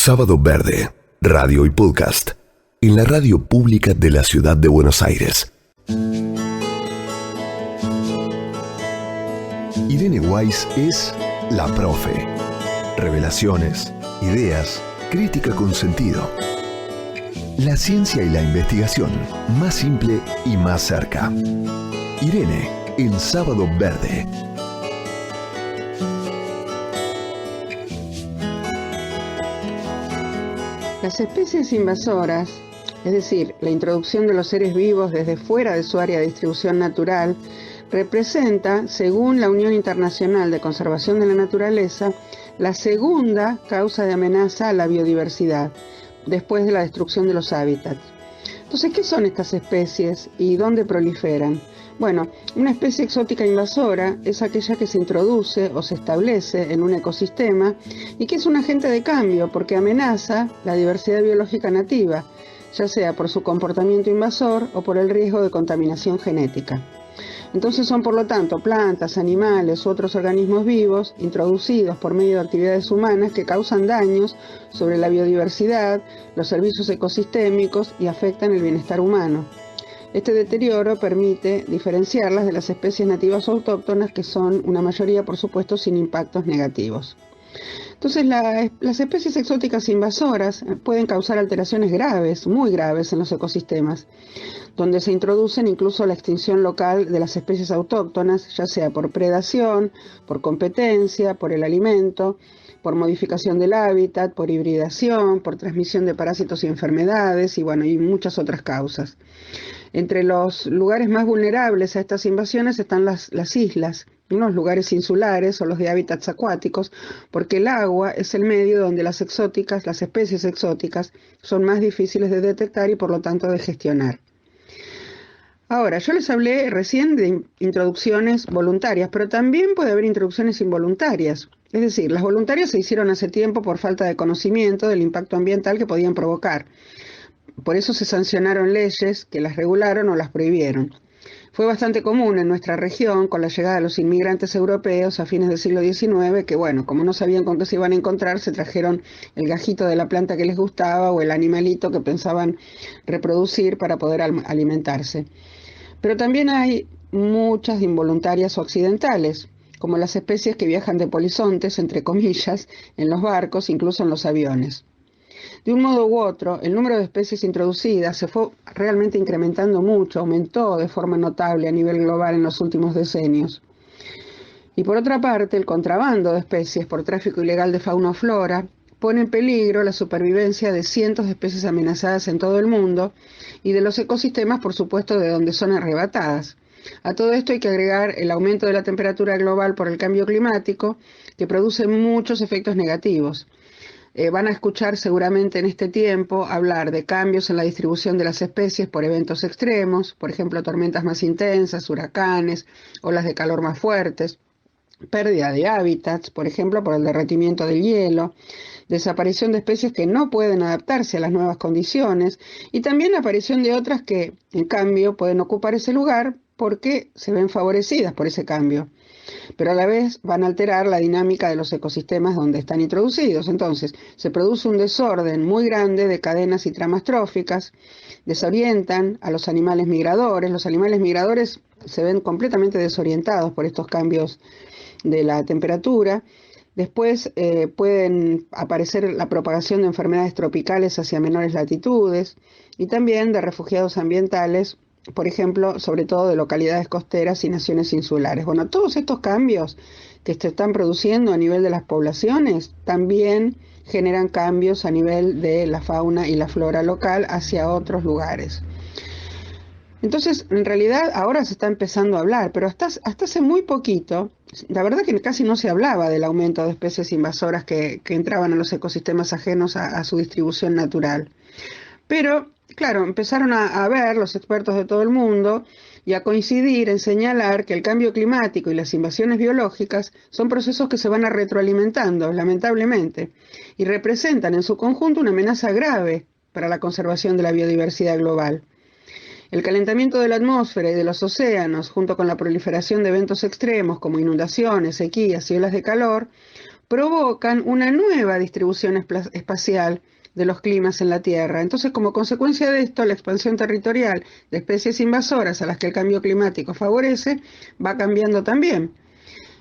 Sábado Verde, radio y podcast, en la radio pública de la ciudad de Buenos Aires. Irene Weiss es la profe. Revelaciones, ideas, crítica con sentido. La ciencia y la investigación, más simple y más cerca. Irene, en Sábado Verde. Las especies invasoras, es decir, la introducción de los seres vivos desde fuera de su área de distribución natural, representa, según la Unión Internacional de Conservación de la Naturaleza, la segunda causa de amenaza a la biodiversidad, después de la destrucción de los hábitats. Entonces, ¿qué son estas especies y dónde proliferan? Bueno, una especie exótica invasora es aquella que se introduce o se establece en un ecosistema y que es un agente de cambio porque amenaza la diversidad biológica nativa, ya sea por su comportamiento invasor o por el riesgo de contaminación genética. Entonces son, por lo tanto, plantas, animales u otros organismos vivos introducidos por medio de actividades humanas que causan daños sobre la biodiversidad, los servicios ecosistémicos y afectan el bienestar humano. Este deterioro permite diferenciarlas de las especies nativas o autóctonas, que son una mayoría, por supuesto, sin impactos negativos. Entonces, las especies exóticas invasoras pueden causar alteraciones graves, muy graves en los ecosistemas, donde se introducen incluso la extinción local de las especies autóctonas, ya sea por predación, por competencia, por el alimento, por modificación del hábitat, por hibridación, por transmisión de parásitos y enfermedades, y muchas otras causas. Entre los lugares más vulnerables a estas invasiones están las islas, los lugares insulares o los de hábitats acuáticos, porque el agua es el medio donde las especies exóticas, son más difíciles de detectar y por lo tanto de gestionar. Ahora, yo les hablé recién de introducciones voluntarias, pero también puede haber introducciones involuntarias. Es decir, las voluntarias se hicieron hace tiempo por falta de conocimiento del impacto ambiental que podían provocar. Por eso se sancionaron leyes que las regularon o las prohibieron. Fue bastante común en nuestra región, con la llegada de los inmigrantes europeos a fines del siglo XIX, que como no sabían con qué se iban a encontrar, se trajeron el gajito de la planta que les gustaba o el animalito que pensaban reproducir para poder alimentarse. Pero también hay muchas involuntarias o accidentales, como las especies que viajan de polizontes, entre comillas, en los barcos, incluso en los aviones. De un modo u otro, el número de especies introducidas se fue realmente incrementando mucho, aumentó de forma notable a nivel global en los últimos decenios. Y por otra parte, el contrabando de especies por tráfico ilegal de fauna o flora pone en peligro la supervivencia de cientos de especies amenazadas en todo el mundo y de los ecosistemas, por supuesto, de donde son arrebatadas. A todo esto hay que agregar el aumento de la temperatura global por el cambio climático, que produce muchos efectos negativos. Van a escuchar seguramente en este tiempo hablar de cambios en la distribución de las especies por eventos extremos, por ejemplo, tormentas más intensas, huracanes, olas de calor más fuertes, pérdida de hábitats, por ejemplo, por el derretimiento del hielo, desaparición de especies que no pueden adaptarse a las nuevas condiciones y también aparición de otras que, en cambio, pueden ocupar ese lugar porque se ven favorecidas por ese cambio, pero a la vez van a alterar la dinámica de los ecosistemas donde están introducidos. Entonces, se produce un desorden muy grande de cadenas y tramas tróficas, desorientan a los animales migradores se ven completamente desorientados por estos cambios de la temperatura. Después pueden aparecer la propagación de enfermedades tropicales hacia menores latitudes y también de refugiados ambientales, por ejemplo, sobre todo de localidades costeras y naciones insulares. Todos estos cambios que se están produciendo a nivel de las poblaciones también generan cambios a nivel de la fauna y la flora local hacia otros lugares. Entonces, en realidad, ahora se está empezando a hablar, pero hasta hace muy poquito, la verdad que casi no se hablaba del aumento de especies invasoras que entraban a los ecosistemas ajenos a su distribución natural. Pero, claro, empezaron a ver los expertos de todo el mundo y a coincidir en señalar que el cambio climático y las invasiones biológicas son procesos que se van a retroalimentando, lamentablemente, y representan en su conjunto una amenaza grave para la conservación de la biodiversidad global. El calentamiento de la atmósfera y de los océanos, junto con la proliferación de eventos extremos como inundaciones, sequías y olas de calor, provocan una nueva distribución espacial de los climas en la Tierra. Entonces, como consecuencia de esto, la expansión territorial de especies invasoras a las que el cambio climático favorece va cambiando también.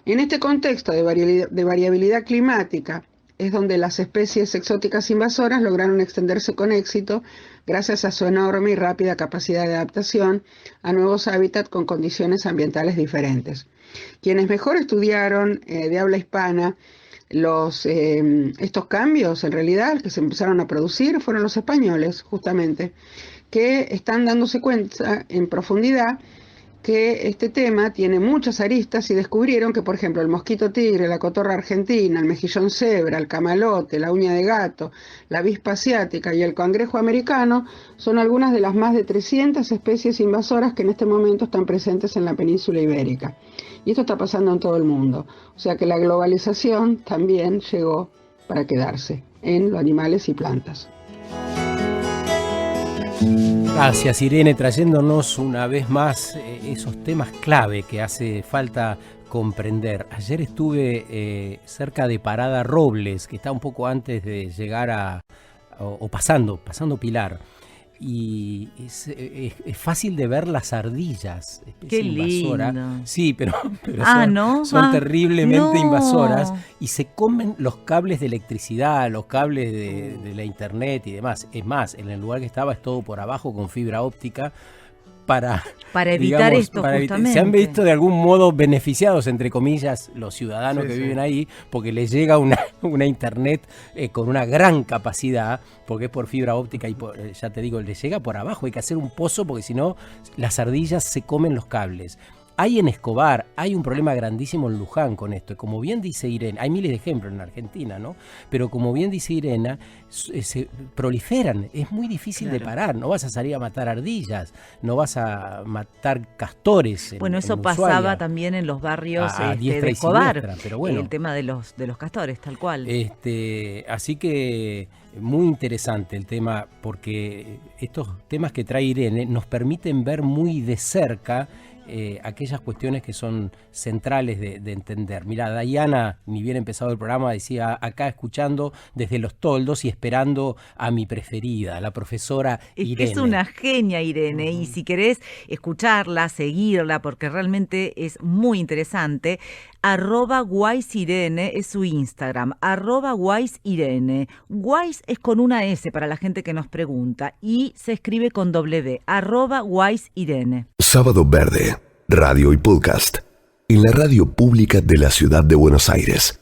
En este contexto de variabilidad climática es donde las especies exóticas invasoras lograron extenderse con éxito gracias a su enorme y rápida capacidad de adaptación a nuevos hábitats con condiciones ambientales diferentes. Quienes mejor estudiaron de habla hispana estos cambios, en realidad, que se empezaron a producir, fueron los españoles, justamente, que están dándose cuenta en profundidad que este tema tiene muchas aristas y descubrieron que, por ejemplo, el mosquito tigre, la cotorra argentina, el mejillón cebra, el camalote, la uña de gato, la avispa asiática y el cangrejo americano son algunas de las más de 300 especies invasoras que en este momento están presentes en la península ibérica. Y esto está pasando en todo el mundo. O sea que la globalización también llegó para quedarse en los animales y plantas. Gracias, Irene, trayéndonos una vez más esos temas clave que hace falta comprender. Ayer estuve cerca de Parada Robles, que está un poco antes de llegar pasando Pilar. Y es fácil de ver las ardillas. Qué invasora. Lindo. Sí, pero ¿no? son terriblemente invasoras y se comen los cables de electricidad, los cables de la internet y demás. Es más, en el lugar que estaba es todo por abajo con fibra óptica para evitar esto, justamente. Se han visto de algún modo beneficiados, entre comillas, los ciudadanos que viven ahí, porque les llega una internet con una gran capacidad, porque es por fibra óptica y ya te digo, les llega por abajo. Hay que hacer un pozo porque si no, las ardillas se comen los cables. Hay en Escobar, hay un problema grandísimo en Luján con esto. Como bien dice Irene, hay miles de ejemplos en Argentina, ¿no? Pero como bien dice Irene, se proliferan, es muy difícil de parar. No vas a salir a matar ardillas, no vas a matar castores. Bueno, eso pasaba también en los barrios de Escobar, siniestra, pero bueno, el tema de los castores, tal cual. Así que muy interesante el tema, porque estos temas que trae Irene nos permiten ver muy de cerca aquellas cuestiones que son centrales de entender. Mirá, Diana, ni bien empezado el programa, decía acá escuchando desde Los Toldos y esperando a mi preferida, la profesora Irene. Que es una genia, Irene, y si querés escucharla, seguirla, porque realmente es muy interesante, @guaysirene es su Instagram, @guaysirene. Guays es con una S para la gente que nos pregunta y se escribe con W, @guaysirene. Sábado Verde, radio y podcast, en la radio pública de la ciudad de Buenos Aires.